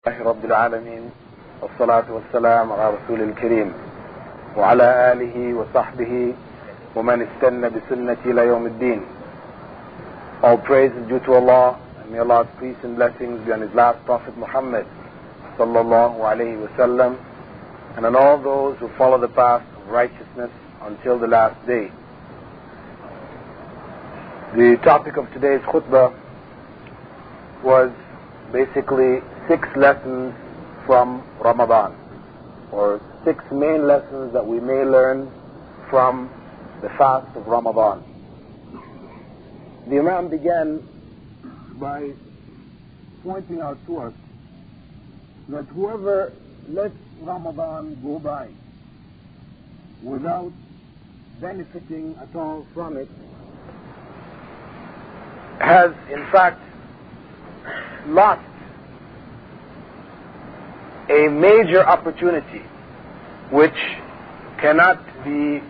الله رب العالمين والصلاة والسلام على رسول الكريم وعلى آله وصحبه ومن استنى بسنة إلى يوم الدين. All praise is due to Allah, and may Allah's peace and blessings be on His last Prophet Muhammad sallallahu alayhi wasallam, and on all those who follow the path of righteousness until the last day. The topic of today's khutbah was basically 6 lessons from Ramadan, or 6 main lessons that we may learn from the fast of Ramadan. The Imam began by pointing out to us that whoever lets Ramadan go by without benefiting at all from it has in fact lost a major opportunity which cannot be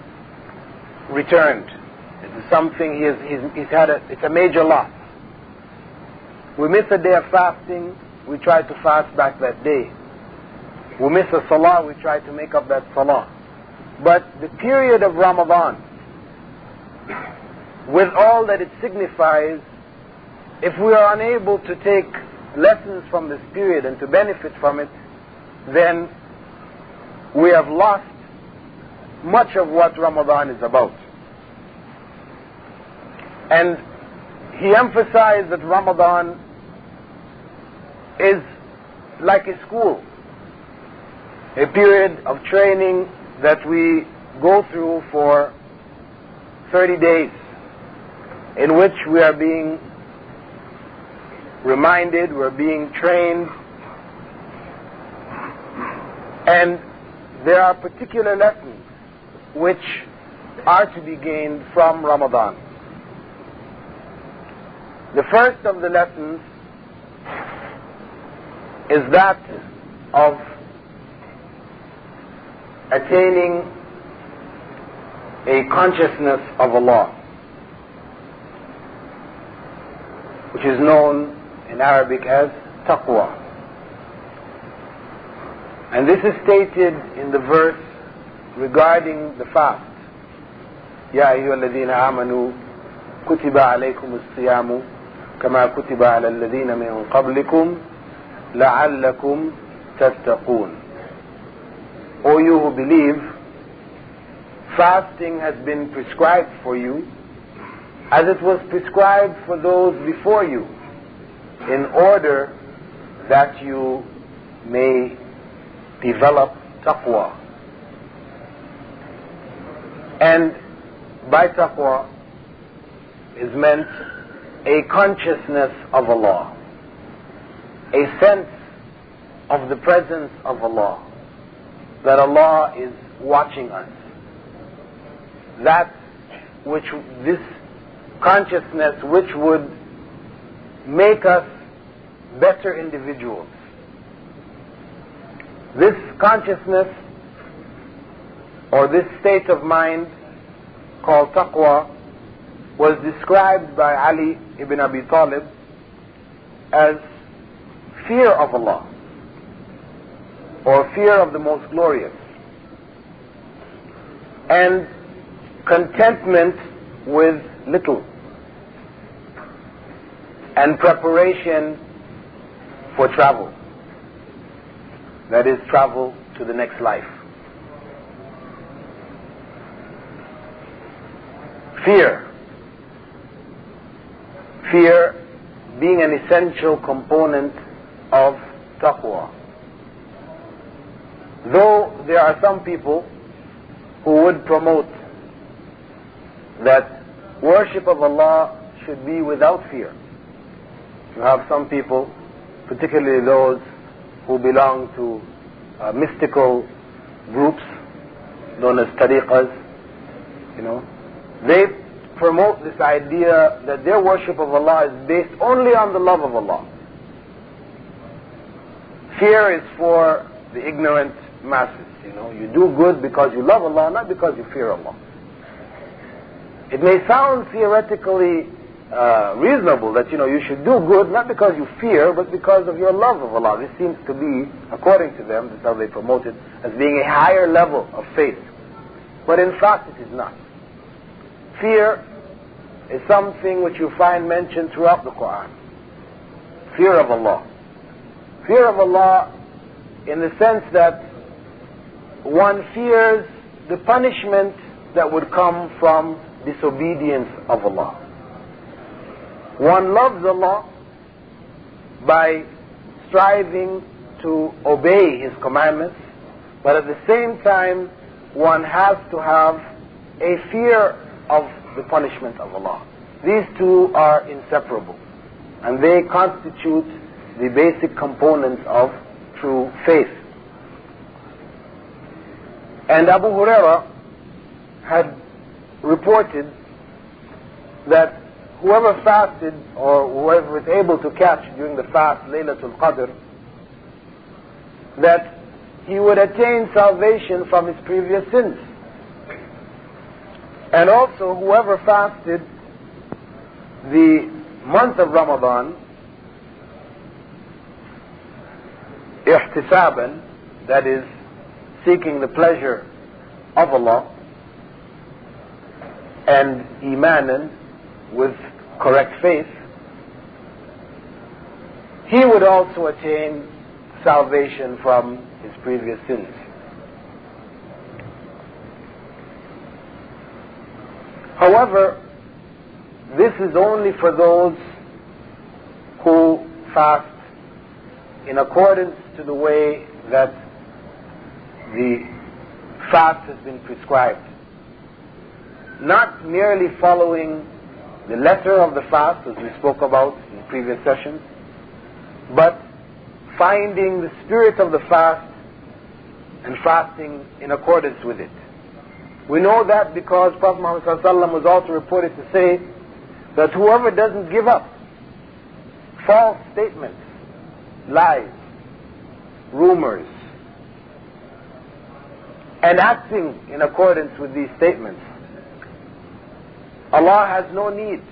returned. It is something he's had. It's a major loss. We miss a day of fasting, we try to fast back that day. We miss a salah, we try to make up that salah. But the period of Ramadan, with all that it signifies, if we are unable to take lessons from this period and to benefit from it, then we have lost much of what Ramadan is about. And he emphasized that Ramadan is like a school, a period of training that we go through for 30 days, in which we are being reminded, we're being trained, and there are particular lessons which are to be gained from Ramadan. The first of the lessons is that of attaining a consciousness of Allah, which is known in Arabic as taqwa. And this is stated in the verse regarding the fast. Ya ayyuhalladhina amanu kutiba alaykumus siyamu kama kutiba ala alladhina min qablikum la'allakum tattaqun. O you who believe, fasting has been prescribed for you as it was prescribed for those before you, in order that you may develop taqwa. And by taqwa is meant a consciousness of Allah, a sense of the presence of Allah, that Allah is watching us. That which, this consciousness which would make us better individuals. This consciousness, or this state of mind called taqwa, was described by Ali ibn Abi Talib as fear of Allah, or fear of the Most Glorious, and contentment with little, and preparation for travel. That is, travel to the next life. Fear. Fear being an essential component of taqwa. Though there are some people who would promote that worship of Allah should be without fear. You have some people, particularly those who belong to mystical groups known as tariqas, they promote this idea that their worship of Allah is based only on the love of Allah. Fear is for the ignorant masses. You do good because you love Allah, not because you fear Allah. It may sound theoretically reasonable that you should do good, not because you fear, but because of your love of Allah. This seems to be, according to them, this is how they promote it, as being a higher level of faith. But in fact it is not. Fear is something which you find mentioned throughout the Qur'an. Fear of Allah. Fear of Allah in the sense that one fears the punishment that would come from disobedience of Allah. One loves Allah by striving to obey His commandments, but at the same time one has to have a fear of the punishment of Allah. These two are inseparable, and they constitute the basic components of true faith. And Abu Huraira had reported that whoever fasted, or whoever was able to catch during the fast Laylatul Qadr, that he would attain salvation from his previous sins. And also whoever fasted the month of Ramadan ihtisaban, that is, seeking the pleasure of Allah, and imanan, with correct faith, he would also attain salvation from his previous sins. However, this is only for those who fast in accordance to the way that the fast has been prescribed. Not merely following the letter of the fast, as we spoke about in previous sessions, but finding the spirit of the fast and fasting in accordance with it. We know that because Prophet Muhammad ﷺ was also reported to say that whoever doesn't give up false statements, lies, rumors, and acting in accordance with these statements, Allah has no need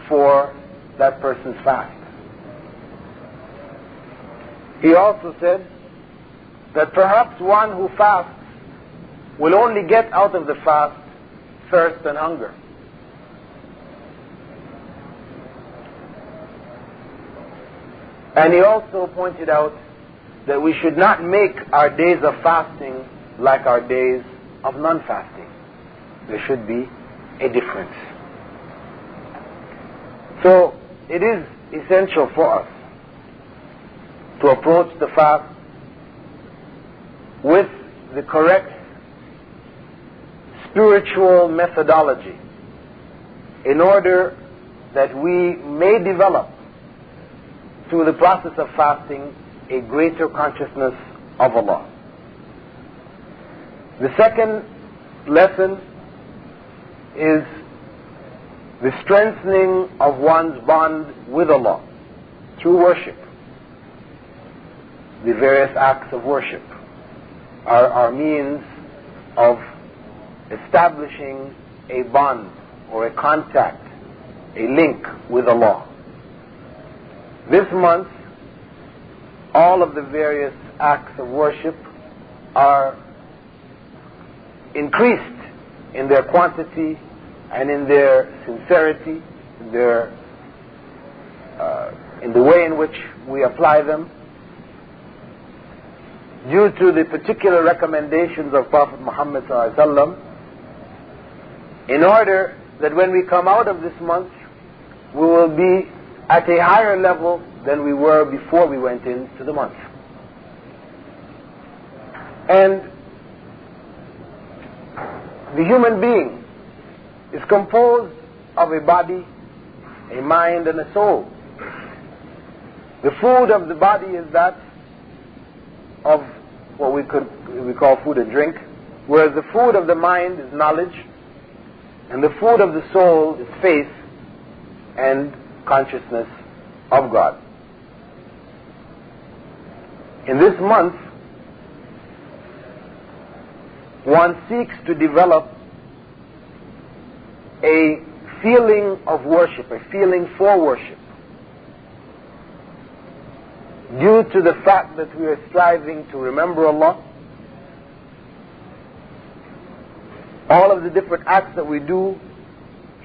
for that person's fast. He also said that perhaps one who fasts will only get out of the fast thirst and hunger. And he also pointed out that we should not make our days of fasting like our days of non-fasting. There should be a difference. So it is essential for us to approach the fast with the correct spiritual methodology in order that we may develop through the process of fasting a greater consciousness of Allah. The second lesson is the strengthening of one's bond with Allah through worship. The various acts of worship are our means of establishing a bond or a contact, a link with Allah. This month, all of the various acts of worship are increased in their quantity and in their sincerity, in the way in which we apply them, due to the particular recommendations of Prophet Muhammad ﷺ, in order that when we come out of this month, we will be at a higher level than we were before we went into the month. And the human being is composed of a body, a mind, and a soul. The food of the body is that of what we call food and drink, whereas the food of the mind is knowledge, and the food of the soul is faith and consciousness of God. In this month, one seeks to develop a feeling of worship, a feeling for worship, due to the fact that we are striving to remember Allah. All of the different acts that we do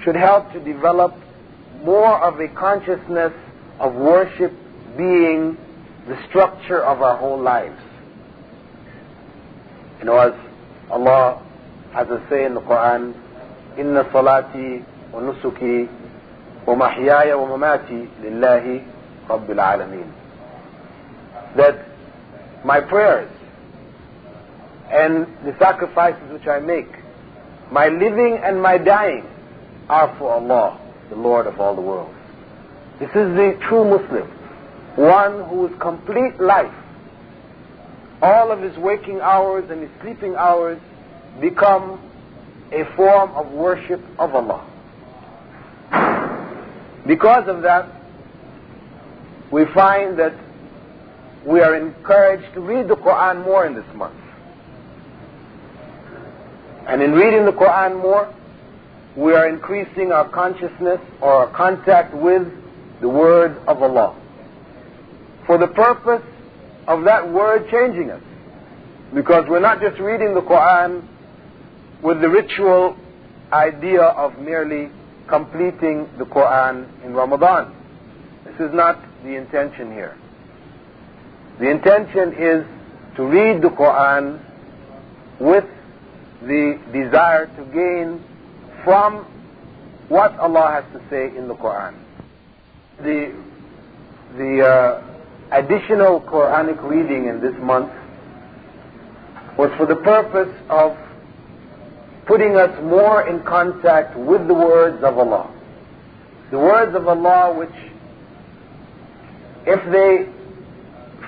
should help to develop more of a consciousness of worship being the structure of our whole lives. You know, as Allah has a say in the Qur'an, Inna salati wa nusuki wa mahyaya wa mamati lillahi rabbil alameen. That my prayers and the sacrifices which I make, my living and my dying, are for Allah, the Lord of all the worlds. This is the true Muslim, one whose complete life, all of his waking hours and his sleeping hours, become a form of worship of Allah. Because of that, we find that we are encouraged to read the Qur'an more in this month. And in reading the Qur'an more, we are increasing our consciousness or our contact with the Word of Allah, for the purpose of that Word changing us. Because we're not just reading the Qur'an with the ritual idea of merely completing the Qur'an in Ramadan. This is not the intention here. The intention is to read the Qur'an with the desire to gain from what Allah has to say in the Qur'an. The additional Quranic reading in this month was for the purpose of putting us more in contact with the words of Allah. The words of Allah which, if they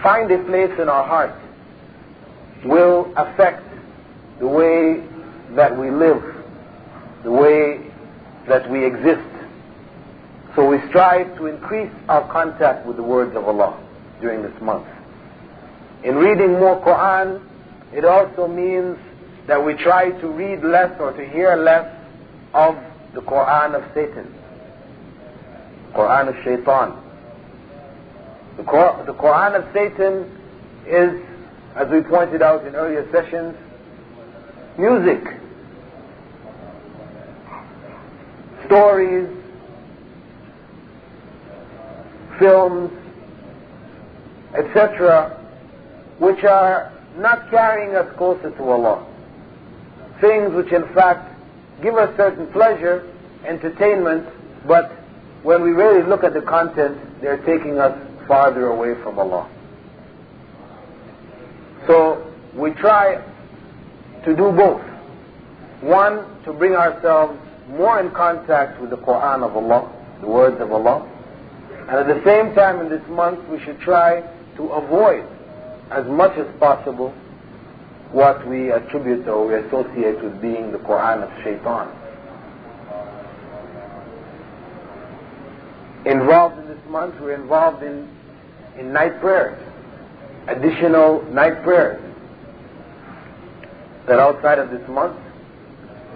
find a place in our heart, will affect the way that we live, the way that we exist. So we strive to increase our contact with the words of Allah during this month. In reading more Qur'an, it also means that we try to read less or to hear less of the Qur'an of Satan, Qur'an of Shaitan. The Qur'an of Satan is, as we pointed out in earlier sessions, music, stories, films, etc., which are not carrying us closer to Allah. Things which in fact give us certain pleasure, entertainment, but when we really look at the content, they're taking us farther away from Allah. So we try to do both. One, to bring ourselves more in contact with the Qur'an of Allah, the words of Allah, and at the same time in this month we should try to avoid as much as possible what we attribute or we associate with being the Qur'an of Shaitan. Involved in this month, we're involved in night prayers, additional night prayers, that outside of this month,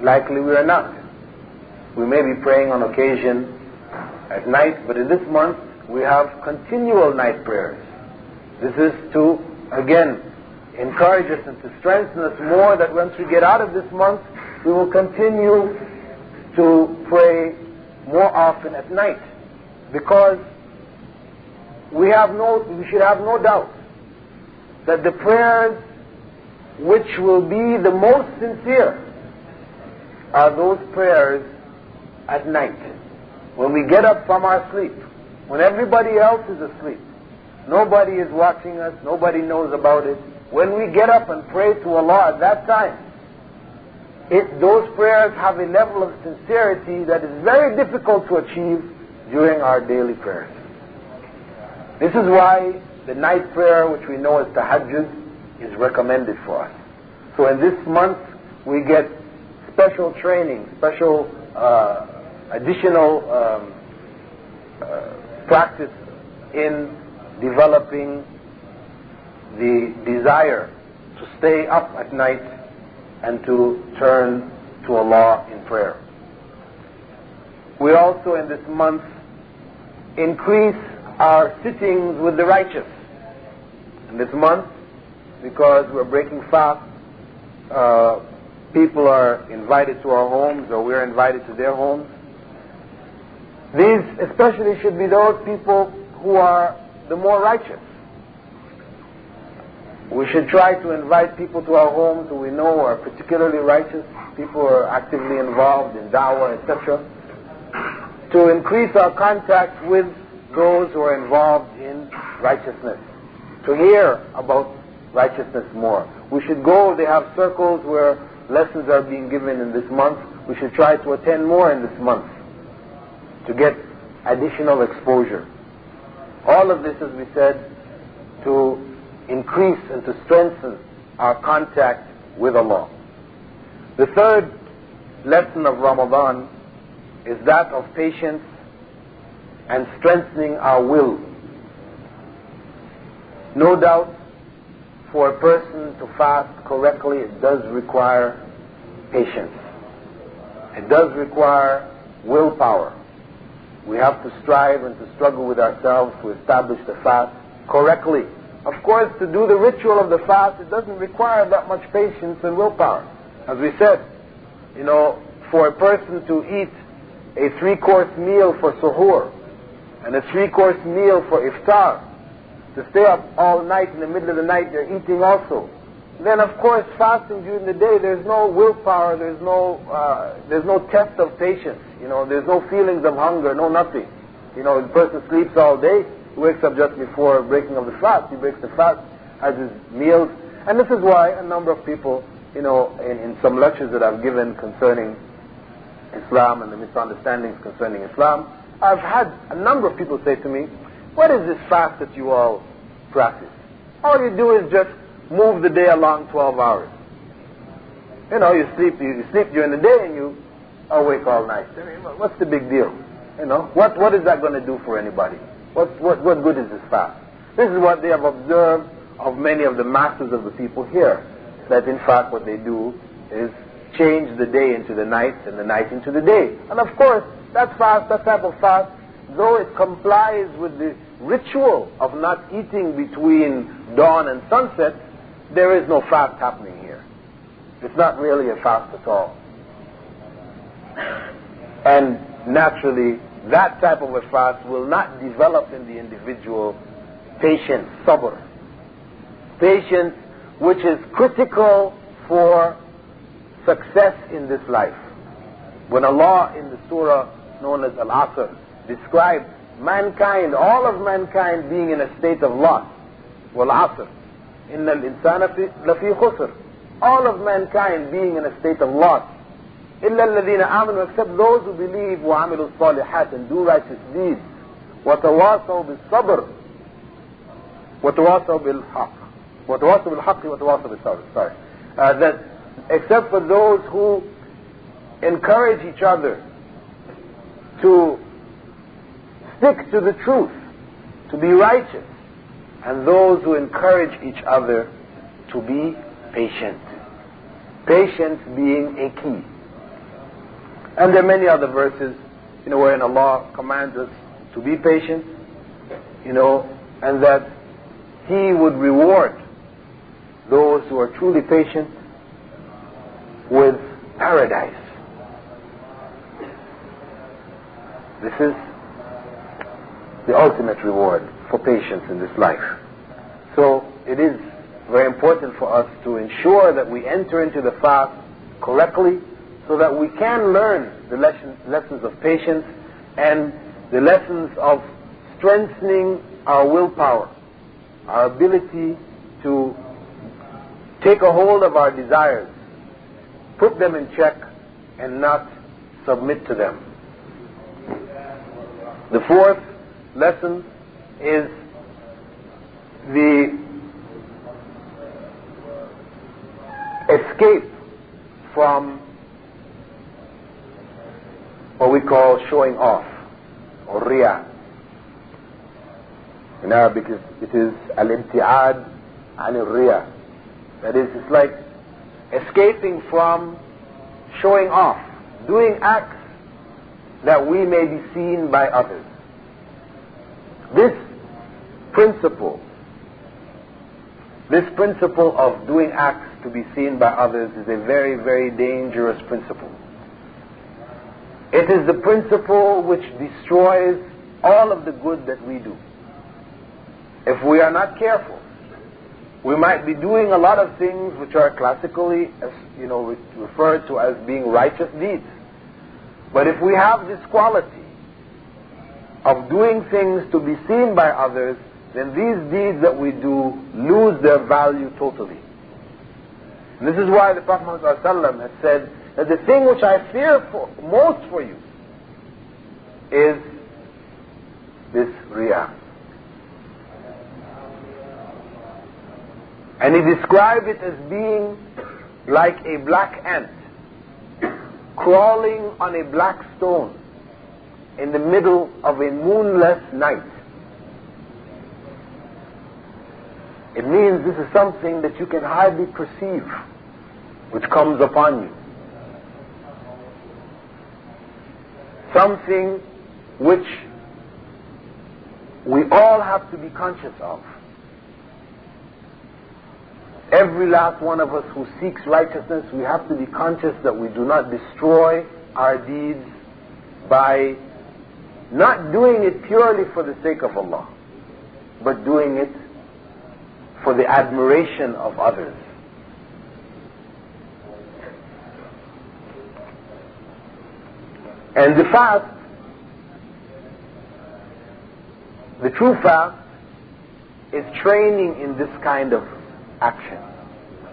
likely we are not. We may be praying on occasion at night, but in this month we have continual night prayers. This is to, again, encourage us and to strengthen us more, that once we get out of this month, we will continue to pray more often at night. Because we should have no doubt that the prayers which will be the most sincere are those prayers at night, when we get up from our sleep, when everybody else is asleep, nobody is watching us, nobody knows about it. When we get up and pray to Allah at that time, those prayers have a level of sincerity that is very difficult to achieve during our daily prayers. This is why the night prayer, which we know as tahajjud, is recommended for us. So in this month we get special training, special additional practice in developing the desire to stay up at night and to turn to Allah in prayer. We also in this month increase our sittings with the righteous. In this month, because we're breaking fast, people are invited to our homes, or we're invited to their homes. These especially should be those people who are the more righteous. We should try to invite people to our homes who we know are particularly righteous, people who are actively involved in da'wah, etc., to increase our contact with those who are involved in righteousness, to hear about righteousness more. We should go, they have circles where lessons are being given in this month. We should try to attend more in this month to get additional exposure. All of this, as we said, to increase and to strengthen our contact with Allah. The third lesson of Ramadan is that of patience and strengthening our will. No doubt, for a person to fast correctly, it does require patience. It does require willpower. We have to strive and to struggle with ourselves to establish the fast correctly. Of course, to do the ritual of the fast, it doesn't require that much patience and willpower. As we said, for a person to eat a 3-course meal for suhoor and a 3-course meal for iftar, to stay up all night, in the middle of the night they're eating also. Then of course fasting during the day, there's no willpower, there's no test of patience, there's no feelings of hunger, no nothing. The person sleeps all day, he wakes up just before breaking of the fast, he breaks the fast, has his meals. And this is why a number of people, in some lectures that I've given concerning Islam and the misunderstandings concerning Islam, I've had a number of people say to me, what is this fast that you all practice? All you do is just move the day along 12 hours. You sleep during the day and you awake all night. What's the big deal? What is that going to do for anybody? What good is this fast? This is what they have observed of many of the masses of the people here. That in fact what they do is change the day into the night and the night into the day. And of course, that type of fast, though it complies with the ritual of not eating between dawn and sunset, there is no fast happening here. It's not really a fast at all. And naturally, that type of a fast will not develop in the individual patience, sabr. Patience, which is critical for success in this life. When Allah in the surah known as Al-Asr described mankind, all of mankind being in a state of loss. Wal-Asr. Inna al-insana lafi khusr. All of mankind being in a state of loss. Illa alladhina amanu, except those who believe wa amilu salihat and do righteous deeds. Wa tawasaw bil sabr. Wa tawasaw bil haqq. Wa tawasaw bil haqqi wa tawasaw bil sabr. Sorry. That except for those who encourage each other to stick to the truth, to be righteous, and those who encourage each other to be patient. Patience being a key. And there are many other verses, wherein Allah commands us to be patient, and that He would reward those who are truly patient with paradise. This is the ultimate reward for patience in this life. So it is very important for us to ensure that we enter into the fast correctly so that we can learn the lessons of patience and the lessons of strengthening our willpower, our ability to take a hold of our desires, put them in check, and not submit to them. The fourth lesson is the escape from what we call showing off, or riya. In Arabic it is al-ibti'ad an al-riya. That is, it's like escaping from showing off, doing acts that we may be seen by others. This principle of doing acts to be seen by others is a very, very dangerous principle. It is the principle which destroys all of the good that we do. If we are not careful, we might be doing a lot of things which are classically, referred to as being righteous deeds. But if we have this quality of doing things to be seen by others, then these deeds that we do lose their value totally. And this is why the Prophet ﷺ has said that the thing which I fear most for you is this riyah. And he described it as being like a black ant crawling on a black stone in the middle of a moonless night. It means this is something that you can hardly perceive, which comes upon you. Something which we all have to be conscious of. Every last one of us who seeks righteousness, we have to be conscious that we do not destroy our deeds by not doing it purely for the sake of Allah, but doing it for the admiration of others. And the fast, the true fast, is training in this kind of action.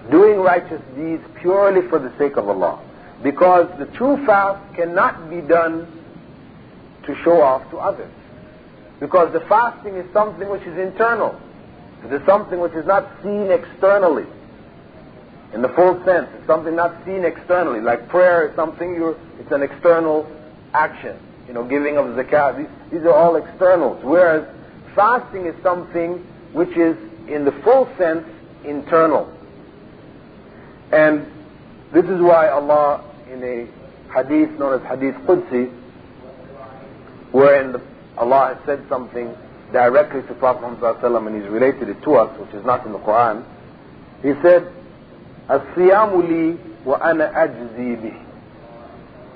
Doing righteous deeds purely for the sake of Allah. Because the true fast cannot be done to show off to others. Because the fasting is something which is internal. It is something which is not seen externally. In the full sense, it's something not seen externally. Like prayer is something, it's an external action. Giving of zakat, these are all externals. Whereas fasting is something which is, in the full sense, internal. And this is why Allah, in a hadith known as Hadith Qudsi, wherein Allah has said something directly to Prophet Muhammad ﷺ, and He's related it to us, which is not in the Qur'an. He said, "As-siyamu li wa ana ajzi bih."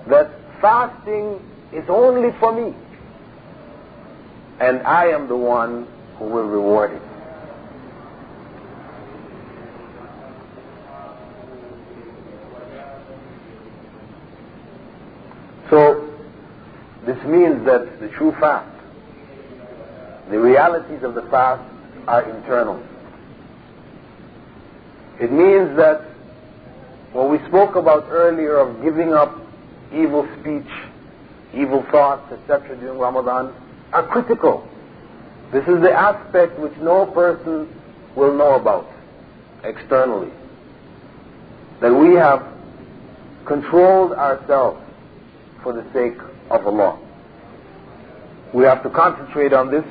That fasting is only for me, and I am the one who will reward it. So, this means that the true fast, the realities of the fast are internal. It means that what we spoke about earlier of giving up evil speech, evil thoughts, etc. during Ramadan are critical. This is the aspect which no person will know about externally. That we have controlled ourselves for the sake of Allah. We have to concentrate on this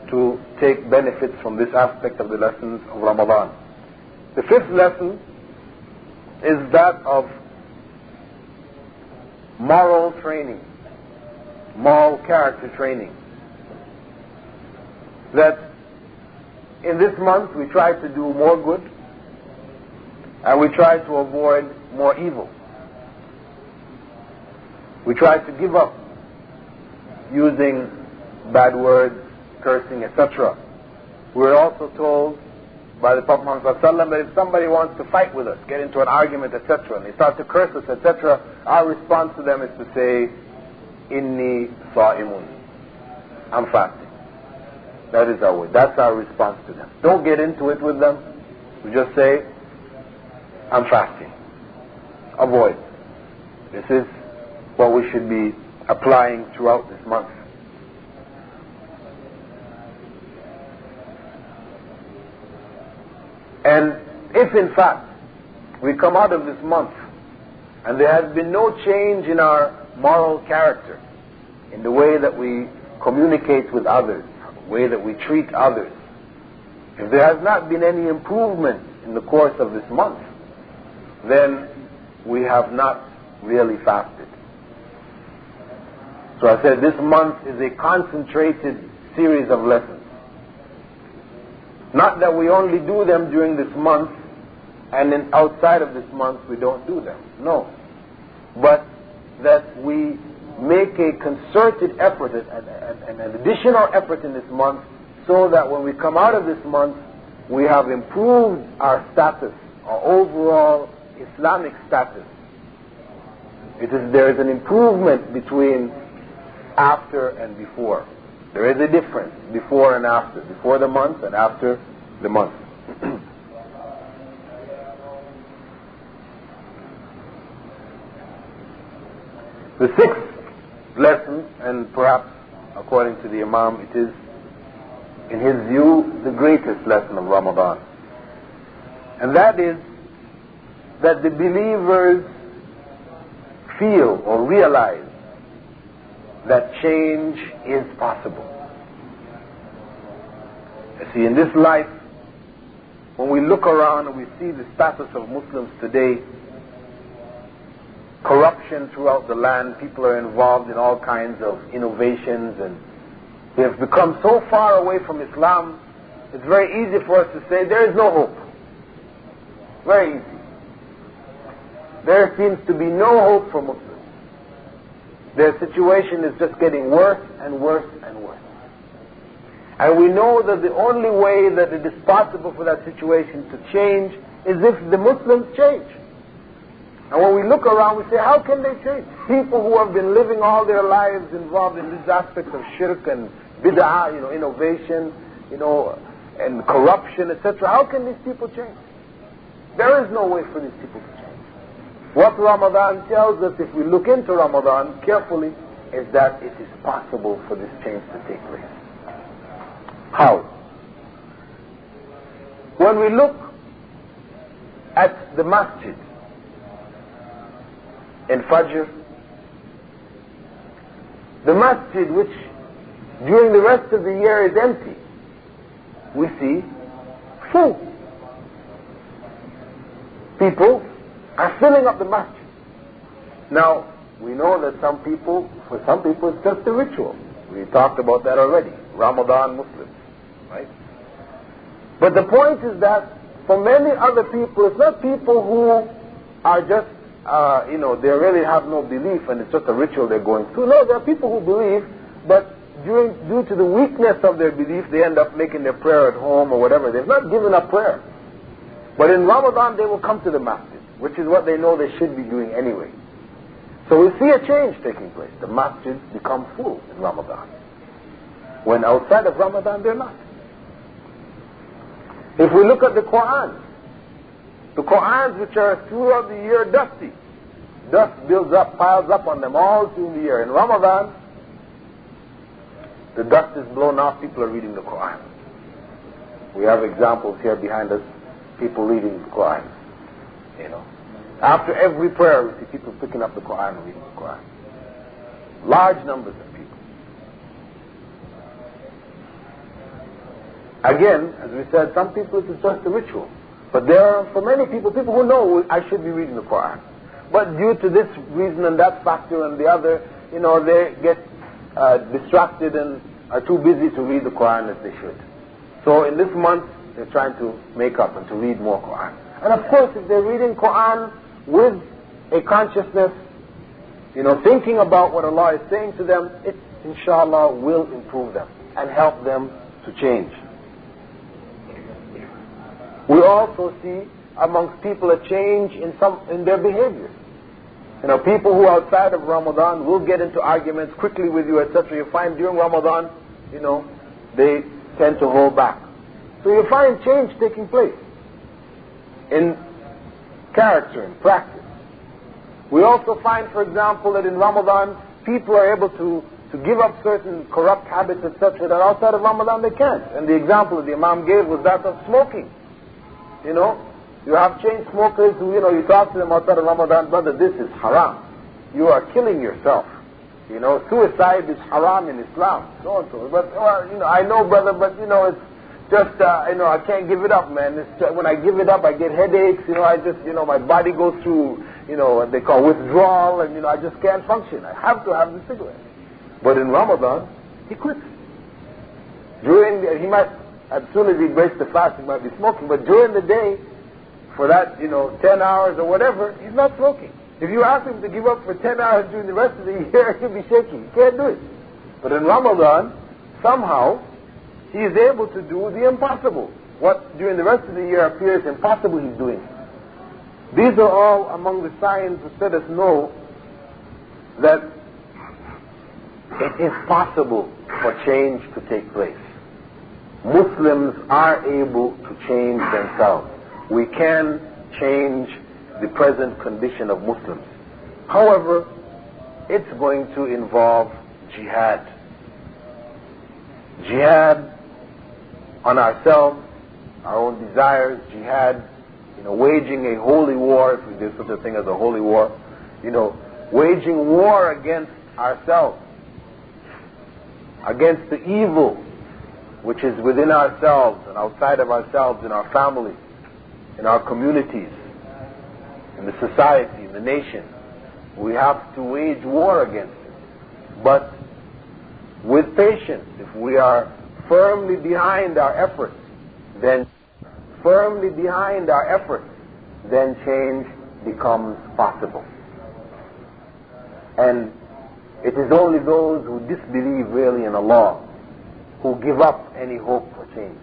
to take benefits from this aspect of the lessons of Ramadan. The fifth lesson is that of moral training, moral character training. That in this month we try to do more good and we try to avoid more evil. We try to give up using bad words, cursing, etc. We're also told by the Prophet Muhammad ﷺ that if somebody wants to fight with us, get into an argument, etc., and they start to curse us, etc., our response to them is to say, "Inni sa'imun." I'm fasting. That is our way. That's our response to them. Don't get into it with them. We just say, "I'm fasting." Avoid. This is what we should be applying throughout this month. And if in fact we come out of this month and there has been no change in our moral character, in the way that we communicate with others, the way that we treat others, if there has not been any improvement in the course of this month, then we have not really fasted. So I said this month is a concentrated series of lessons. Not that we only do them during this month and then outside of this month we don't do them. No. But that we make a concerted effort, an additional effort in this month, so that when we come out of this month, we have improved our status, our overall Islamic status. There is an improvement between after and before. There is a difference before and after, before the month and after the month. The sixth lesson, and perhaps according to the Imam, it is, in his view, the greatest lesson of Ramadan. And that is that the believers feel or realize that change is possible. You see, in this life, when we look around and we see the status of Muslims today, corruption throughout the land, people are involved in all kinds of innovations, and they have become so far away from Islam, it's very easy for us to say there is no hope. Very easy. There seems to be no hope for Muslims. Their situation is just getting worse and worse and worse. And we know that the only way that it is possible for that situation to change is if the Muslims change. And when we look around, we say, how can they change? People who have been living all their lives involved in these aspects of shirk and bid'ah, innovation, and corruption, etc. How can these people change? There is no way for these people to change. What Ramadan tells us, if we look into Ramadan carefully, is that it is possible for this change to take place. How? When we look at the masjid in Fajr, the masjid which during the rest of the year is empty, we see full. People are filling up the masjid. Now, we know that for some people it's just a ritual. We talked about that already. Ramadan Muslims, right? But the point is that for many other people, it's not people who are just, they really have no belief and it's just a ritual they're going through. No, there are people who believe, but due to the weakness of their belief, they end up making their prayer at home or whatever. They've not given up prayer. But in Ramadan, they will come to the masjid, which is what they know they should be doing anyway. So we see a change taking place. The masjids become full in Ramadan, when outside of Ramadan they're not. If we look at the Qur'an, the Qur'ans which are throughout the year dusty, dust builds up, piles up on them all through the year. In Ramadan, the dust is blown off, people are reading the Qur'an. We have examples here behind us, people reading the Qur'an. After every prayer, we see people picking up the Qur'an and reading the Qur'an. Large numbers of people. Again, as we said, some people it's just a ritual. But there are, for many people who know I should be reading the Qur'an. But due to this reason and that factor and the other, they get distracted and are too busy to read the Qur'an as they should. So in this month, they're trying to make up and to read more Qur'an. And of course, if they're reading Qur'an with a consciousness, thinking about what Allah is saying to them, it inshallah will improve them and help them to change. We also see amongst people a change in their behavior. People who outside of Ramadan will get into arguments quickly with you, etc. You find during Ramadan, they tend to hold back. So you find change taking place in character and practice. We also find, for example, that in Ramadan, people are able to give up certain corrupt habits, etc., that outside of Ramadan they can't. And the example that the Imam gave was that of smoking. You have chain smokers who, you talk to them outside of Ramadan, brother, this is haram. You are killing yourself. Suicide is haram in Islam. So and so. But, I know, brother, but, it's just, I can't give it up, man. When I give it up, I get headaches, my body goes through, what they call withdrawal, and, I just can't function. I have to have the cigarette. But in Ramadan, he quits. He might, as soon as he breaks the fast, he might be smoking, but during the day, for that, 10 hours or whatever, he's not smoking. If you ask him to give up for 10 hours during the rest of the year, he'll be shaking. He can't do it. But in Ramadan, somehow, he is able to do the impossible. What during the rest of the year appears impossible, he's doing. These are all among the signs that let us know that it is possible for change to take place. Muslims are able to change themselves. We can change the present condition of Muslims. However, it's going to involve jihad. Jihad on ourselves, our own desires, jihad, waging a holy war, if we do such a thing as a holy war, waging war against ourselves, against the evil which is within ourselves and outside of ourselves, in our family, in our communities, in the society, in the nation. We have to wage war against it. But with patience, if we are firmly behind our efforts, then change becomes possible. And it is only those who disbelieve really in Allah who give up any hope for change,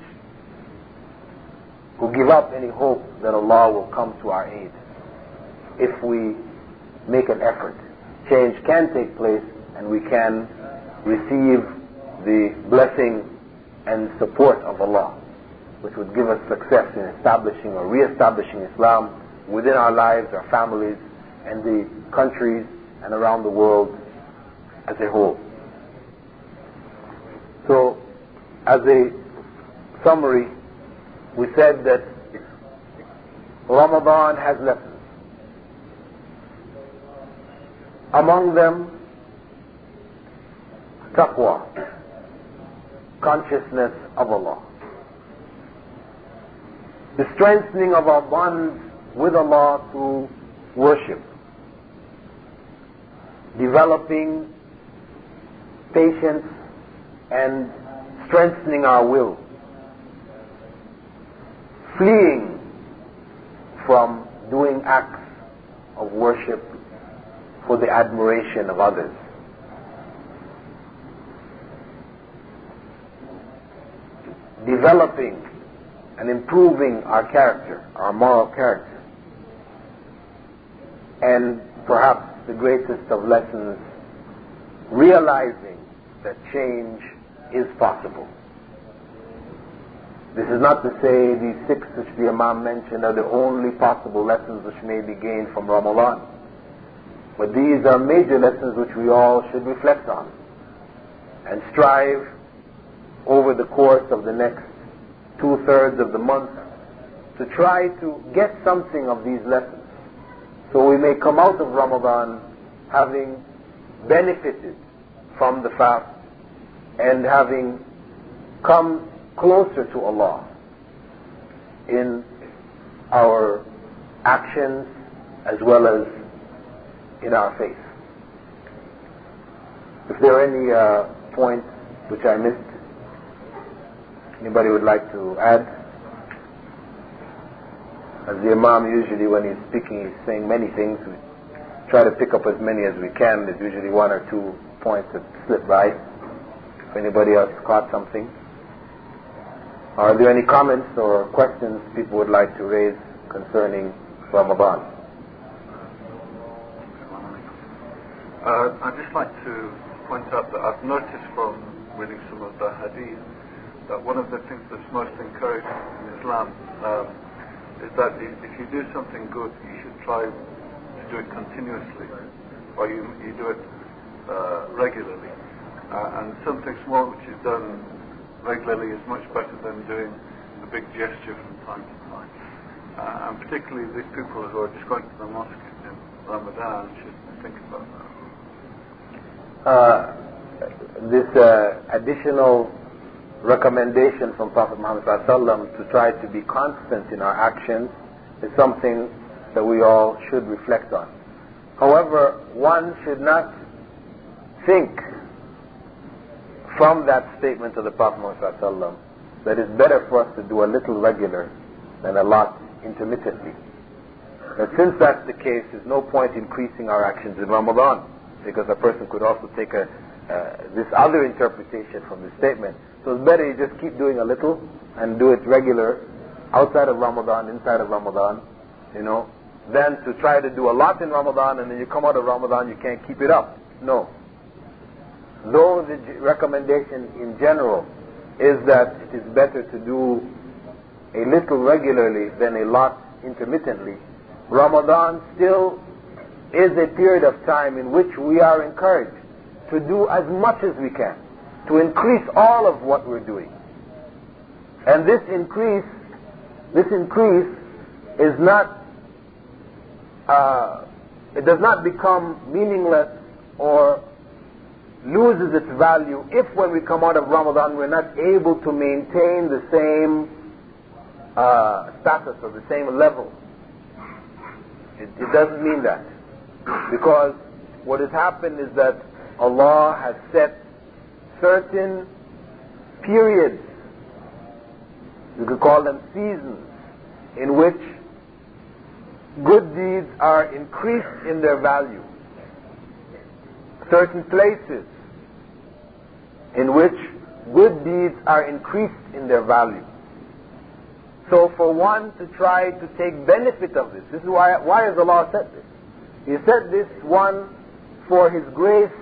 who give up any hope that Allah will come to our aid. If we make an effort, change can take place and we can receive the blessing and support of Allah, which would give us success in establishing or re-establishing Islam within our lives, our families, and the countries and around the world as a whole. So, as a summary, we said that Ramadan has lessons. Among them, taqwa, consciousness of Allah. The strengthening of our bonds with Allah through worship. Developing patience and strengthening our will. Fleeing from doing acts of worship for the admiration of others. Developing and improving our character, our moral character. And perhaps the greatest of lessons, realizing that change is possible. This is not to say these 6 which the Imam mentioned are the only possible lessons which may be gained from Ramadan. But these are major lessons which we all should reflect on and strive over the course of the next 2/3 of the month to try to get something of these lessons, so we may come out of Ramadan having benefited from the fast and having come closer to Allah in our actions as well as in our faith. If there are any points which I missed, anybody would like to add? As the Imam usually, when he's speaking, he's saying many things. We try to pick up as many as we can. There's usually 1 or 2 points that slip by. If anybody else caught something. Are there any comments or questions people would like to raise concerning Ramadan? I'd just like to point out that I've noticed from reading some of the hadith that one of the things that's most encouraged in Islam is that if you do something good, you should try to do it continuously, or you do it regularly. And something small which is done regularly is much better than doing a big gesture from time to time. And particularly these people who are just going to the mosque in Ramadan should think about that. This additional recommendation from Prophet Muhammad ﷺ to try to be constant in our actions is something that we all should reflect on. However, one should not think from that statement of the Prophet Muhammad ﷺ that it's better for us to do a little regular than a lot intermittently. But since that's the case, there's no point increasing our actions in Ramadan, because a person could also take this other interpretation from the statement. So it's better you just keep doing a little and do it regular outside of Ramadan, inside of Ramadan, than to try to do a lot in Ramadan and then you come out of Ramadan, you can't keep it up. No. Though the recommendation in general is that it is better to do a little regularly than a lot intermittently, Ramadan still is a period of time in which we are encouraged to do as much as we can, to increase all of what we're doing. And this increase is not, it does not become meaningless or loses its value if when we come out of Ramadan we're not able to maintain the same status or the same level. It doesn't mean that. Because what has happened is that Allah has set certain periods, you could call them seasons, in which good deeds are increased in their value. Certain places in which good deeds are increased in their value. So for one to try to take benefit of this is why has Allah said this? He said this, one, for His grace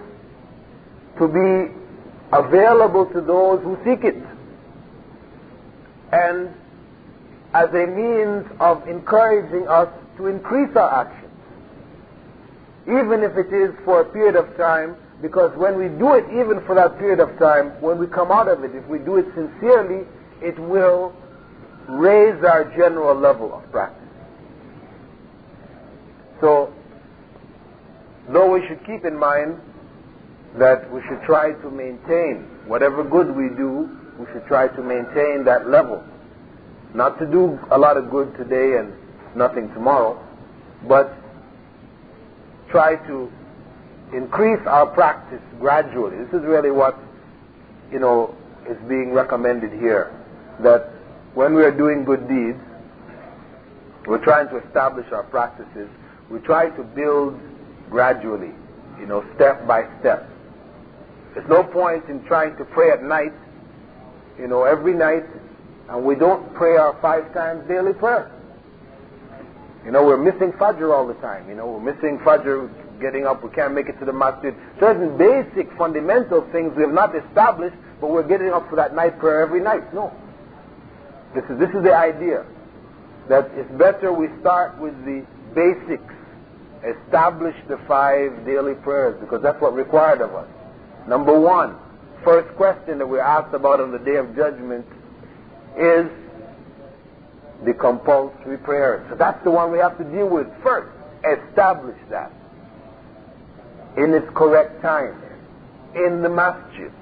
to be available to those who seek it, and as a means of encouraging us to increase our actions, even if it is for a period of time, because when we do it even for that period of time, when we come out of it, if we do it sincerely, it will raise our general level of practice. So, though we should keep in mind that we should try to maintain whatever good we do, we should try to maintain that level. Not to do a lot of good today and nothing tomorrow, but try to increase our practice gradually. This is really what, is being recommended here. That when we are doing good deeds, we're trying to establish our practices. We try to build gradually, step by step. There's no point in trying to pray at night, every night, and we don't pray our 5 times daily prayer. We're missing Fajr all the time. We're missing Fajr, getting up, we can't make it to the masjid. Certain basic, fundamental things we have not established, but we're getting up for that night prayer every night. No. This is the idea, that it's better we start with the basics, establish the 5 daily prayers, because that's what's required of us. Number 1, first question that we're asked about on the Day of Judgment is the compulsory prayers. So that's the one we have to deal with first. Establish that in its correct time, in the masjid.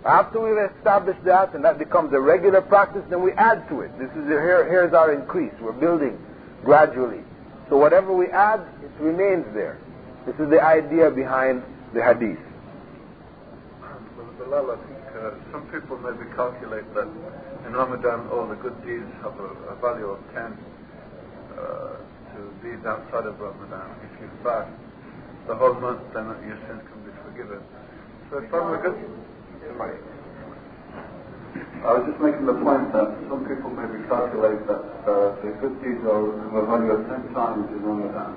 After we've established that, and that becomes a regular practice, then we add to it. Here's our increase. We're building gradually. So whatever we add, it remains there. This is the idea behind the hadith. Bilal, I think some people maybe calculate that in Ramadan all the good deeds have a value of 10 to deeds outside of Ramadan. If you fast the whole month, then your sins can be forgiven. So if I'm a good... I was just making the point that some people maybe calculate that the good deeds are a value of 10 times in Ramadan,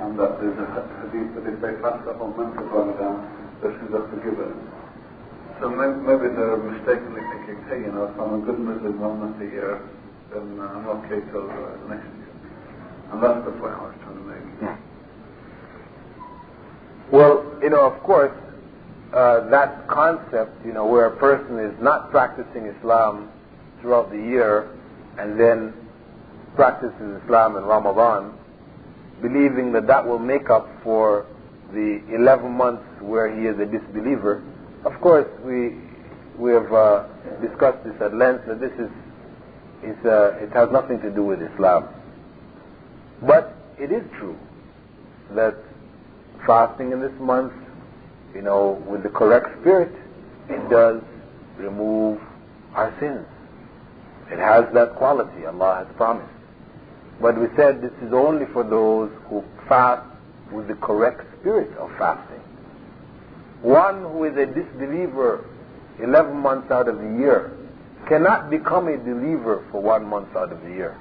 and that there's a hadith that if they fast the whole month of Ramadan, their sins are forgiven. So maybe they're mistakenly thinking, hey, if I'm a good Muslim 1 month a year, then I'm okay till next year. And that's the point I was trying to make. Yeah. Well, of course, that concept, where a person is not practicing Islam throughout the year and then practices Islam in Ramadan, believing that will make up for the 11 months where he is a disbeliever. Of course, we have discussed this at length, that this it has nothing to do with Islam. But it is true that fasting in this month, with the correct spirit, it does remove our sins. It has that quality Allah has promised. But we said this is only for those who fast with the correct spirit of fasting. One who is a disbeliever 11 months out of the year cannot become a believer for 1 month out of the year.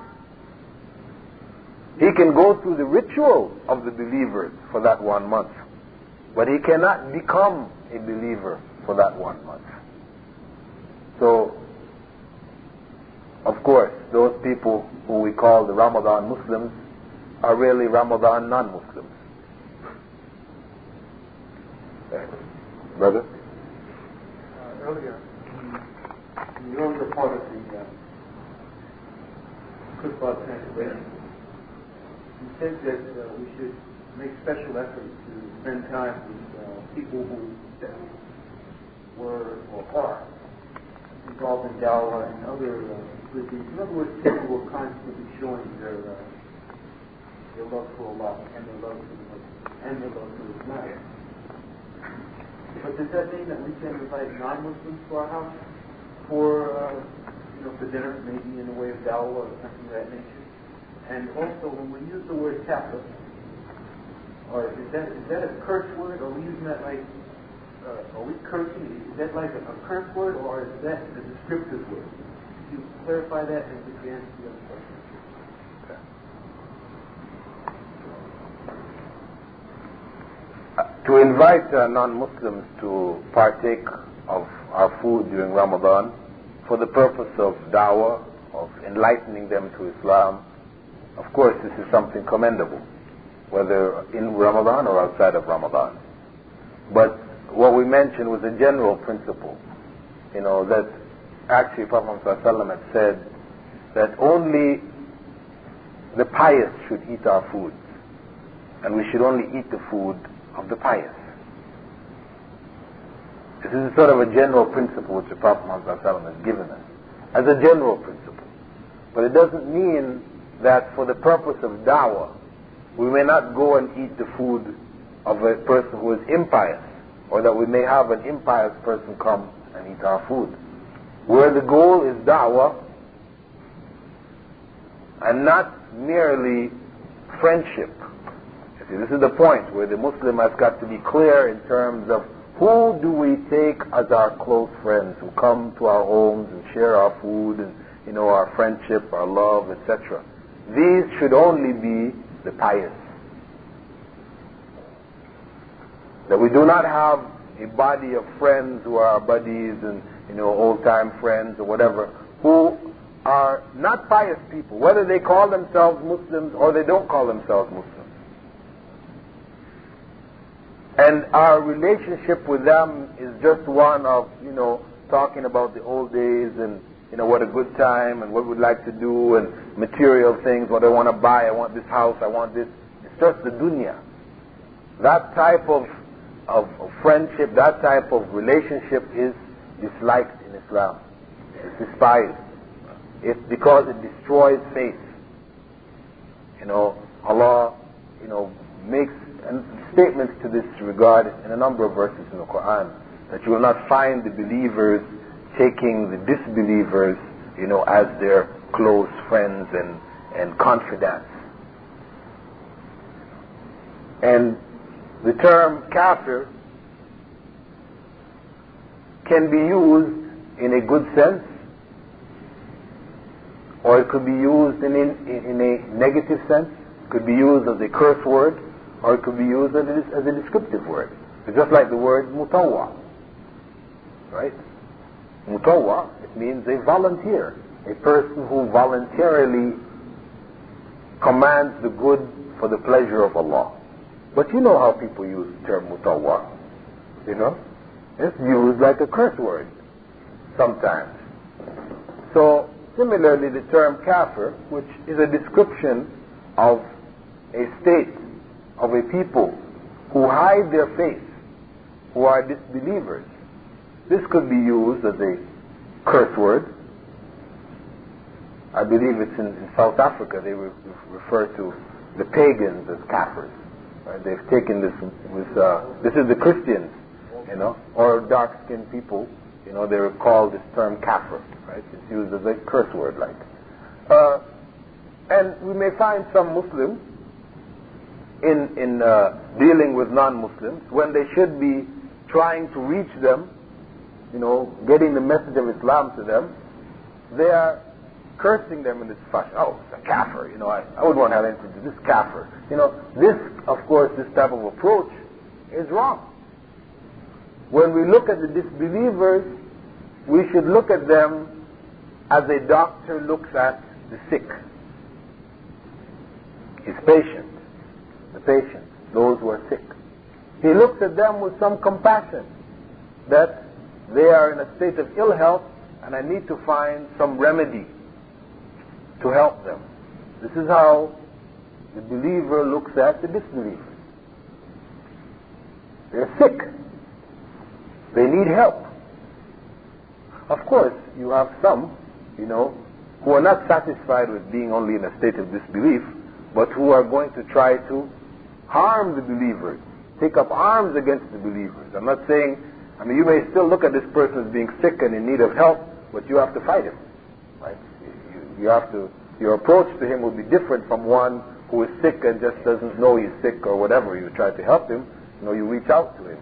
He can go through the ritual of the believers for that 1 month, but he cannot become a believer for that 1 month. So, of course, those people who we call the Ramadan Muslims are really Ramadan non-Muslims. Brother? Earlier, in the earlier part of the Qur'an translation, you said that we should make special efforts to spend time with people who were or are involved in dawah and other good deeds. In other words, people who are constantly showing their love for Allah and their love for the Muslims and their love for Islam. But does that mean that we can invite non-Muslims to our house for dinner, maybe in the way of dawah or something of that nature? And also, when we use the word kafir, or is that a curse word, or are we using that like, are we cursing? Is that like a curse word, or is that a descriptive word? Could you clarify that and could you answer the other question? To invite non-Muslims to partake of our food during Ramadan for the purpose of dawah, of enlightening them to Islam, of course this is something commendable, whether in Ramadan or outside of Ramadan. But what we mentioned was a general principle, that actually Prophet ﷺ had said that only the pious should eat our food, and we should only eat the food of the pious. This is sort of a general principle which the Prophet ﷺ has given us, as a general principle. But it doesn't mean that for the purpose of da'wah, we may not go and eat the food of a person who is impious, or that we may have an impious person come and eat our food. Where the goal is da'wah, and not merely friendship. This is the point where the Muslim has got to be clear in terms of who do we take as our close friends who come to our homes and share our food and our friendship, our love, etc. These should only be the pious. That we do not have a body of friends who are our buddies and old-time friends or whatever, who are not pious people, whether they call themselves Muslims or they don't call themselves Muslims. And our relationship with them is just one of, talking about the old days and, what a good time and what we'd like to do and material things, what I want to buy, I want this house, I want this. It's just the dunya. That type of friendship, that type of relationship is disliked in Islam. It's despised. It's because it destroys faith. Allah, makes statements to this regard in a number of verses in the Qur'an, that you will not find the believers taking the disbelievers, as their close friends and confidants. And the term kafir can be used in a good sense, or it could be used in a negative sense. It could be used as a curse word, or it could be used as a descriptive word. It's just like the word mutawwa, right? Mutawwa, it means a volunteer, a person who voluntarily commands the good for the pleasure of Allah. But you know how people use the term mutawwa, It's used like a curse word sometimes. So, similarly, the term kafir, which is a description of a state, of a people who hide their faith, who are disbelievers. This could be used as a curse word. I believe it's in South Africa they refer to the pagans as kafirs. Right? They've taken this is the Christians or dark-skinned people, they recall this term kafir, right? It's used as a curse word, like. And we may find some Muslims in dealing with non-Muslims, when they should be trying to reach them, getting the message of Islam to them, they are cursing them in this fashion. Oh, it's a kafir, I wouldn't want to have anything to do with this kafir. This, of course, this type of approach is wrong. When we look at the disbelievers, we should look at them as a doctor looks at the sick, his patient, the patient, those who are sick. He looks at them with some compassion, that they are in a state of ill health and I need to find some remedy to help them. This is how the believer looks at the disbeliever. They're sick. They need help. Of course, you have some, who are not satisfied with being only in a state of disbelief, but who are going to try to harm the believers, take up arms against the believers. I'm not saying, you may still look at this person as being sick and in need of help, but you have to fight him, right? Your approach to him will be different from one who is sick and just doesn't know he's sick or whatever. You try to help him, you reach out to him,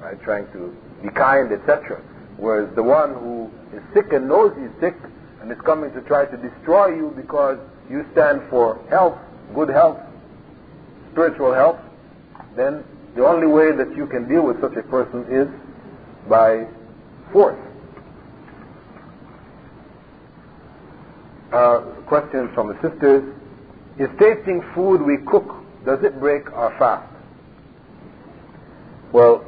right? Trying to be kind, etc. Whereas the one who is sick and knows he's sick and is coming to try to destroy you because you stand for health, good health, spiritual health, then the only way that you can deal with such a person is by force. Questions from the sisters. Is tasting food we cook, does it break our fast? Well,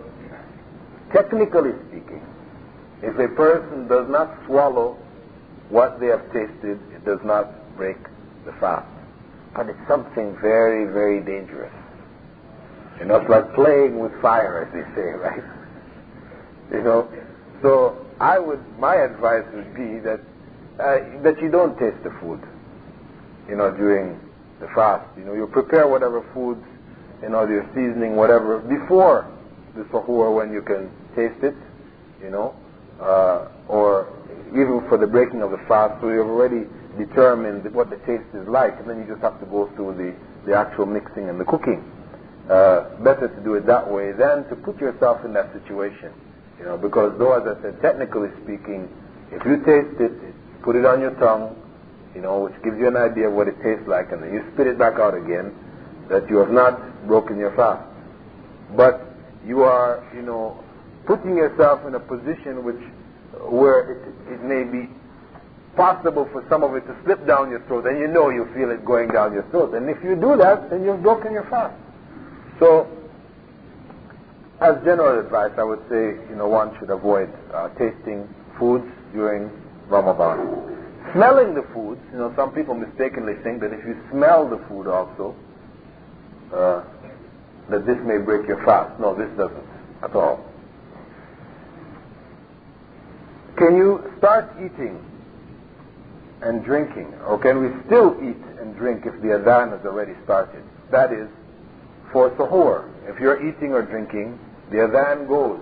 technically speaking, if a person does not swallow what they have tasted, it does not break the fast. But it's something very, very dangerous. It's like playing with fire, as they say, right? So my advice would be that you don't taste the food, during the fast. You prepare whatever foods, your seasoning, whatever, before the suhoor when you can taste it, or even for the breaking of the fast, so you've already determined what the taste is like, and then you just have to go through the actual mixing and the cooking. Better to do it that way than to put yourself in that situation, because though, as I said, technically speaking, if you taste it, put it on your tongue, which gives you an idea of what it tastes like, and then you spit it back out again, that you have not broken your fast. But you are, putting yourself in a position where it may be possible for some of it to slip down your throat, and you feel it going down your throat. And if you do that, then you've broken your fast. So, as general advice, I would say, one should avoid tasting foods during Ramadan. Smelling the foods, some people mistakenly think that if you smell the food also, that this may break your fast. No, this doesn't at all. Can you start eating and drinking, or can we still eat and drink if the adhan has already started? That is, for suhoor, if you're eating or drinking, the adhan goes.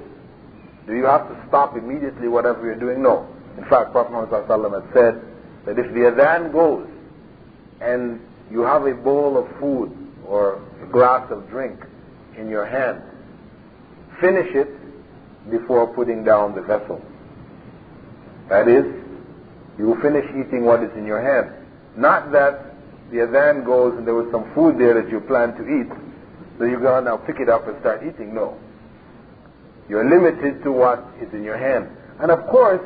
Do you have to stop immediately whatever you're doing? No. In fact, Prophet Muhammad ﷺ had said that if the adhan goes and you have a bowl of food or a glass of drink in your hand, finish it before putting down the vessel. That is, you will finish eating what is in your hand. Not that the adhan goes and there was some food there that you plan to eat, so you're going to now pick it up and start eating. No. You're limited to what is in your hand. And of course,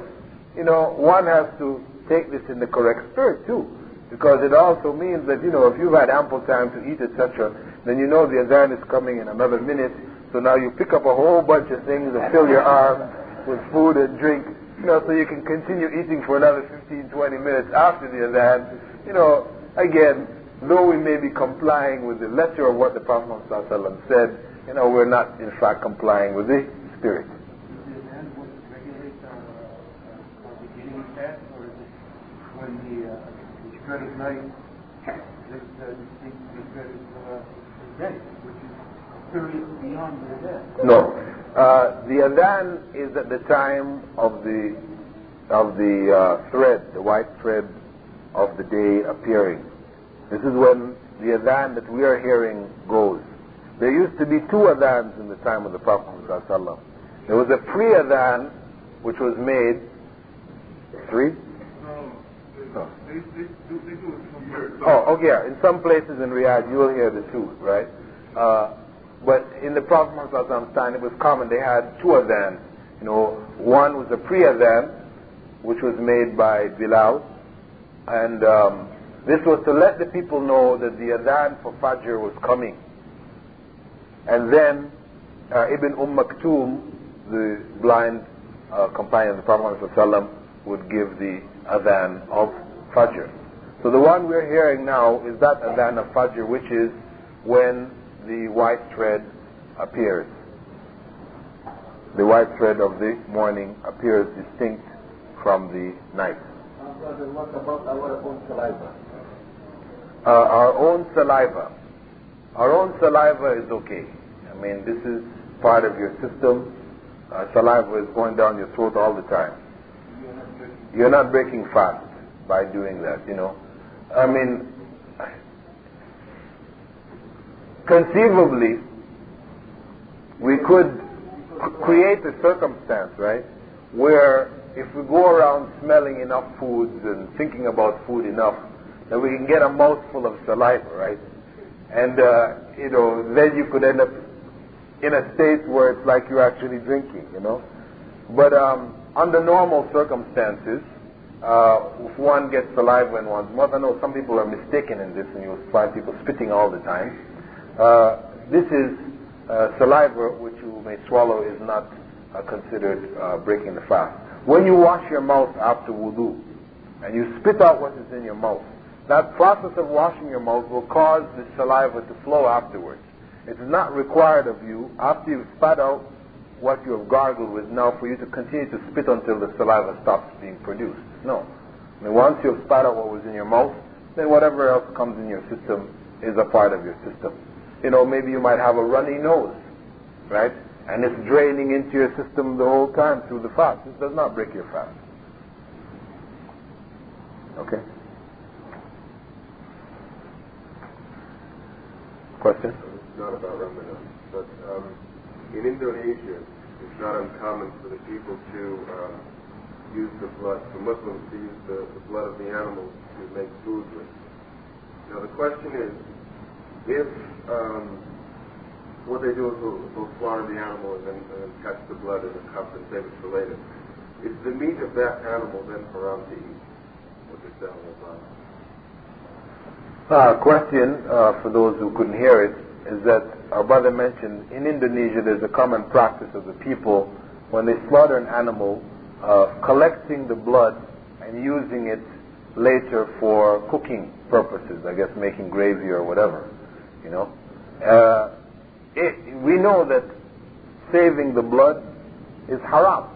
one has to take this in the correct spirit too, because it also means that, if you've had ample time to eat, etc., then the adhan is coming in another minute, so now you pick up a whole bunch of things and fill your arms with food and drink, so you can continue eating for another 15, 20 minutes after the adhan. Again, though we may be complying with the letter of what the Prophet ﷺ said, we're not in fact complying with the spirit. When the spread of night, the spread of day, which is period beyond the adhan? No. The adhan is at the time of the thread, the white thread of the day appearing. This is when the adhan that we are hearing goes. There used to be two adhans in the time of the Prophet ﷺ. There was a pre-adhan which was made. Three? No. They do it from here. Oh, okay. Yeah. In some places in Riyadh you will hear the two, right? But in the Prophet ﷺ's time it was common. They had two adhans. One was a pre-adhan which was made by Bilal, and this was to let the people know that the adhan for Fajr was coming. And then Ibn Maktoum, the blind companion of the Prophet ﷺ, would give the adhan of Fajr. So the one we're hearing now is that adhan of Fajr, which is when the white thread appears. The white thread of the morning appears distinct from the night. Brother, what about our own saliva? Our own saliva. Our own saliva is okay. I mean, this is part of your system. Saliva is going down your throat all the time. You're not breaking fast by doing that, I mean, conceivably, we could create a circumstance, right, where if we go around smelling enough foods and thinking about food enough, then we can get a mouthful of saliva, right? And, then you could end up in a state where it's like you're actually drinking, But under normal circumstances, if one gets saliva in one's mouth, I know some people are mistaken in this, and you'll find people spitting all the time. This is saliva which you may swallow is not considered breaking the fast. When you wash your mouth after wudu, and you spit out what is in your mouth, that process of washing your mouth will cause the saliva to flow afterwards. It is not required of you, after you've spat out what you have gargled with, now for you to continue to spit until the saliva stops being produced. No. I mean, once you have spat out what was in your mouth, then whatever else comes in your system is a part of your system. Maybe you might have a runny nose, right? And it's draining into your system the whole time through the fast. This does not break your fast. Okay? Question? It's not about Ramadan, but in Indonesia, it's not uncommon for the people to use the blood, for Muslims to use the blood of the animals to make food with. Now the question is, if what they do is they'll slaughter the animal and then catch the blood in a cup and save it for later, is the meat of that animal then haram to eat? What they're selling about? Question for those who couldn't hear it is that our brother mentioned in Indonesia there's a common practice of the people when they slaughter an animal, collecting the blood and using it later for cooking purposes, I guess making gravy or whatever, we know that saving the blood is haram.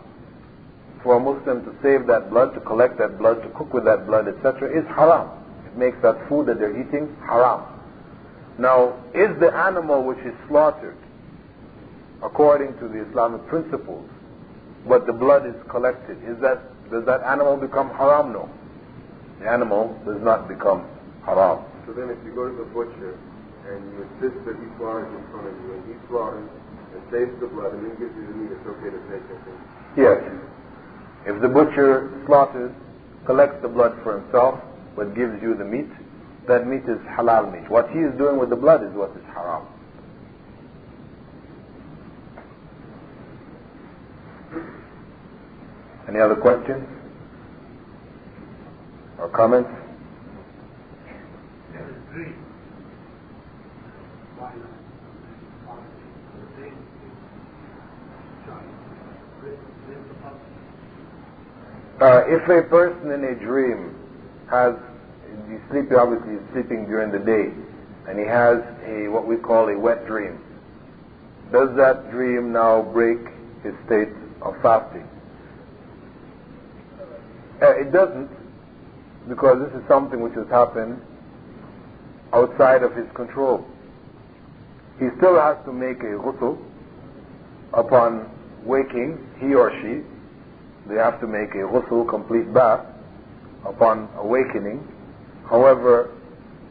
For a Muslim to save that blood, to collect that blood, to cook with that blood, etc., is haram. It makes that food that they're eating haram. Now, is the animal which is slaughtered according to the Islamic principles, but the blood is collected, does that animal become haram? No. The animal does not become haram. So then if you go to the butcher and you insist that he slaughters in front of you, and he slaughters and saves the blood and then gives you the meat, it's okay to take it? Yes. If the butcher slaughters, collects the blood for himself, but gives you the meat, that meat is halal meat. What he is doing with the blood is what is haram. Any other questions or comments? If a person in a dream he's sleeping, obviously he's sleeping during the day, and he has what we call a wet dream, does that dream now break his state of fasting? It doesn't, because this is something which has happened outside of his control. he still has to make a ghusl upon waking, he or she. They have to make a ghusl, complete bath, upon awakening. However,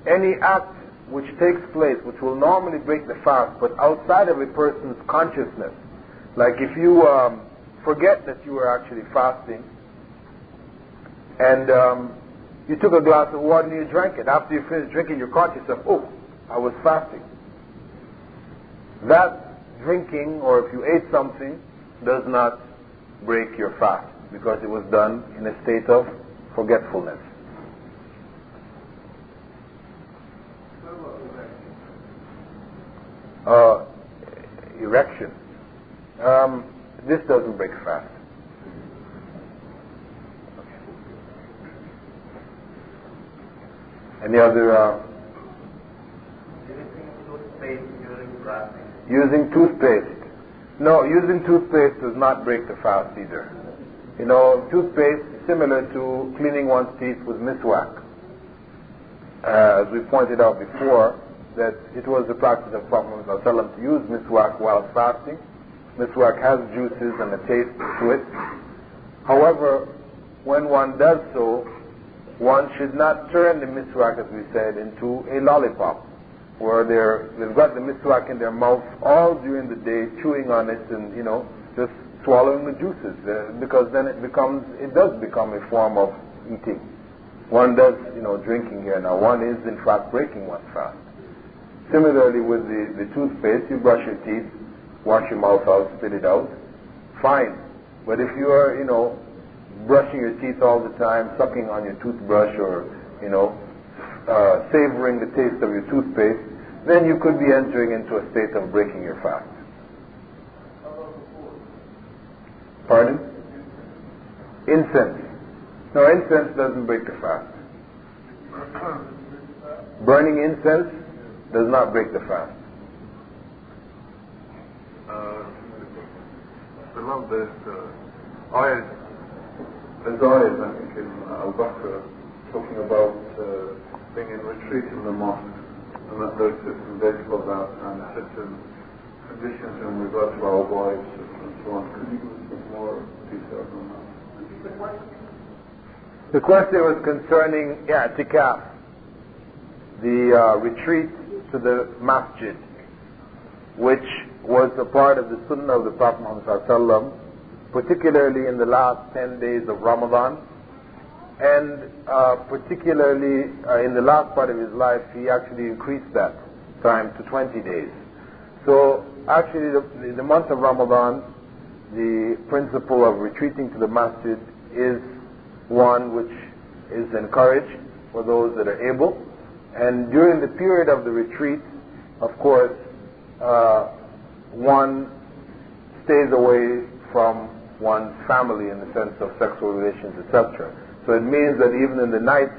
any act which takes place, which will normally break the fast, but outside of a person's consciousness, like if you forget that you were actually fasting, and you took a glass of water and you drank it. After you finished drinking, you're conscious of, oh, I was fasting. That drinking, or if you ate something, does not break your fast, because it was done in a state of forgetfulness. Erection. This doesn't break fast. Any other? Using toothpaste. No, using toothpaste does not break the fast either. You know, toothpaste is similar to cleaning one's teeth with miswak. As we pointed out before, that it was the practice of Prophet ﷺ to use miswak while fasting. Miswak has juices and a taste to it. However, when one does so, one should not turn the miswak, as we said, into a lollipop, where they've got the miswak in their mouth all during the day, chewing on it and, just swallowing the juices, because then it does become a form of eating. One does, drinking here. Now, one is in fact breaking one's fast. Similarly with the toothpaste, you brush your teeth, wash your mouth out, spit it out, fine. But if you are, brushing your teeth all the time, sucking on your toothbrush, or, savoring the taste of your toothpaste, then you could be entering into a state of breaking your fast. Pardon? Incense. No, incense doesn't break the fast. Burning incense does not break the fast. There's ayahs, I think, in Al-Baqarah, talking about being in retreat in the mosque, and that there's certain days for that, and certain conditions in regard to our wives, and so on. Could you give us some more details on that? The question was concerning i'tikaf, the retreat to the masjid, which was a part of the sunnah of the Prophet Muhammad, particularly in the last 10 days of Ramadan, and particularly in the last part of his life, he actually increased that time to 20 days. So actually the month of Ramadan, the principle of retreating to the masjid is one which is encouraged for those that are able. And during the period of the retreat, of course, one stays away from one's family in the sense of sexual relations, etc. So it means that even in the night,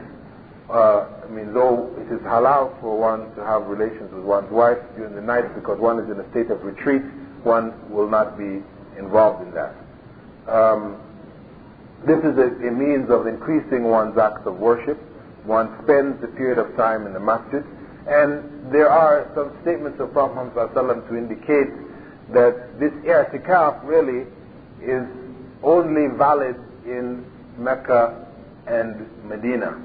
though it is halal for one to have relations with one's wife during the night, because one is in a state of retreat, one will not be involved in that. This is a means of increasing one's acts of worship. One spends a period of time in the masjid, and there are some statements of Prophet Muhammad ﷺ to indicate that this i'tikaf really is only valid in Mecca and Medina.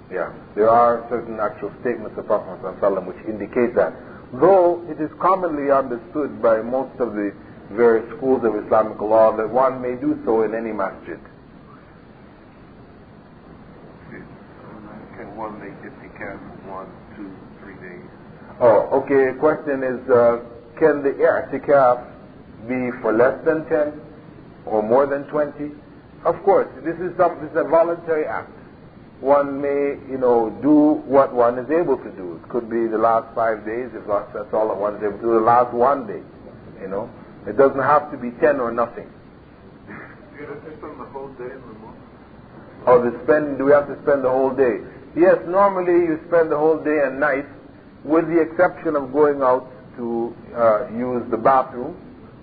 Yeah, there are certain actual statements of Prophet Muhammad ﷺ which indicate that. Though it is commonly understood by most of the various schools of Islamic law that one may do so in any masjid. Can one make i'tikaf 1, 2, 3 days? Oh, okay. Question is, can the i'tikaf be for less than 10 or more than 20? Of course, this is a voluntary act. One may, do what one is able to do. It could be the last 5 days, if that's all that one is able to do, the last 1 day, It doesn't have to be 10 or nothing. Do you have to spend the whole day in the mosque? Do we have to spend the whole day? Yes, normally you spend the whole day and night, with the exception of going out to use the bathroom,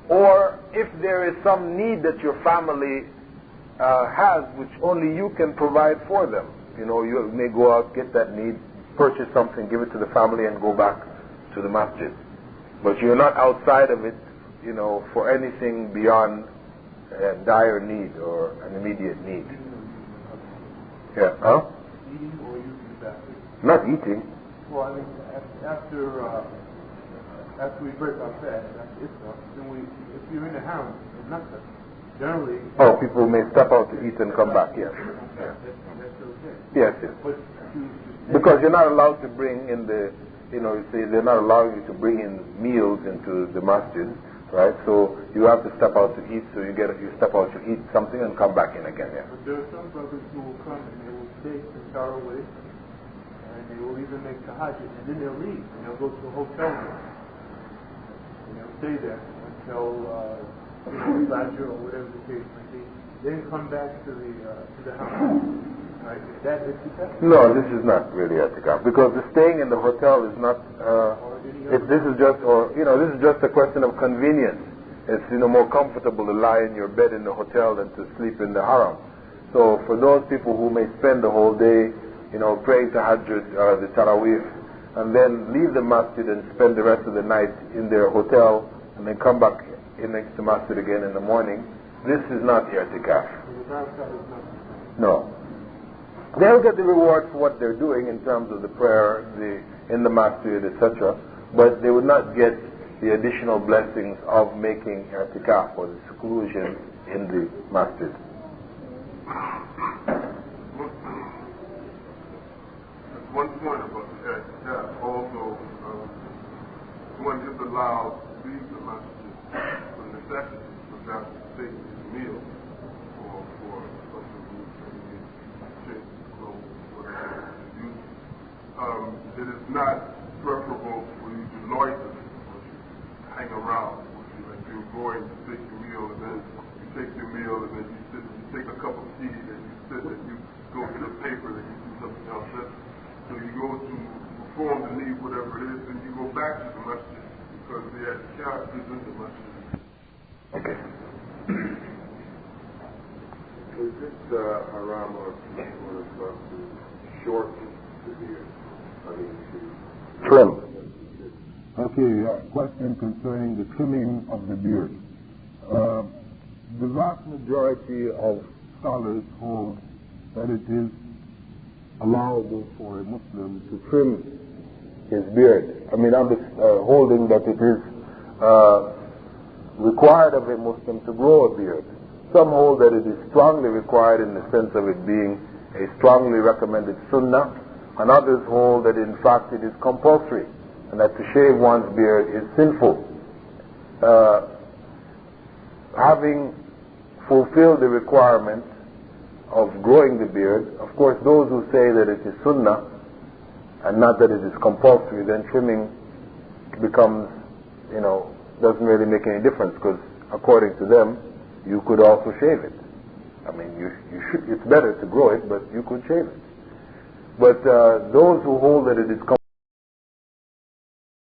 or if there is some need that your family has, which only you can provide for them. You may go out, get that need, purchase something, give it to the family, and go back to the masjid. But you're not outside of it, for anything beyond dire need or an immediate need. Yeah, huh? Eating or using the bathroom? Not eating. Well, I mean, after we break our fast, after Isra, then if you're in the house and nothing, generally... Oh, people may step out to eat and come back, yes. That's okay. Yes, yes. But because you're not allowed to bring in you see, they're not allowing you to bring in meals into the masjid, right? So you have to step out to eat, so you step out to eat something and come back in again, yeah. But there are some brothers who will come and they will stay in Saraway, and they will even make tahajjud, and then they'll leave, and they'll go to a hotel room, and they'll stay there until Fajr or whatever the case may be, then come back to the house. Right? Is that itikaf? No, this is not really itikaf, because the staying in the hotel is not. This is just a question of convenience. It's more comfortable to lie in your bed in the hotel than to sleep in the haram. So for those people who may spend the whole day, praying tahajjud or the tarawih, and then leave the masjid and spend the rest of the night in their hotel, and then come back in next to masjid again in the morning, this is not i'tikaf. No. They'll get the reward for what they're doing in terms of the prayer, in the masjid, etc. But they would not get the additional blessings of making i'tikaf or the seclusion in the masjid. One point about the i'tikaf, also, one is allowed to leave the masjid for necessity, for example, taking his meal, or for something who's taking his clothes, whatever it is. It is not preferable for you to loiter or to hang around. Like you're going to take your meal, and then you take your meal, and then you sit, you take a cup of tea, and you sit, and you go get a paper, and you do something else. So you go to perform the need, whatever it is, and you go back to the masjid, because the i'tikaf is in the masjid. Okay. Is it haram or to shorten the beard? Trim. Okay, question concerning the trimming of the beard. The vast majority of scholars hold that it is allowable for a Muslim to trim His beard. I'm holding that it is required of a Muslim to grow a beard. Some hold that it is strongly required in the sense of it being a strongly recommended sunnah, and others hold that in fact it is compulsory, and that to shave one's beard is sinful. Having fulfilled the requirement of growing the beard, of course those who say that it is sunnah and not that it is compulsory, then trimming becomes, doesn't really make any difference, because according to them, you could also shave it. It's better to grow it, but you could shave it. But those who hold that it is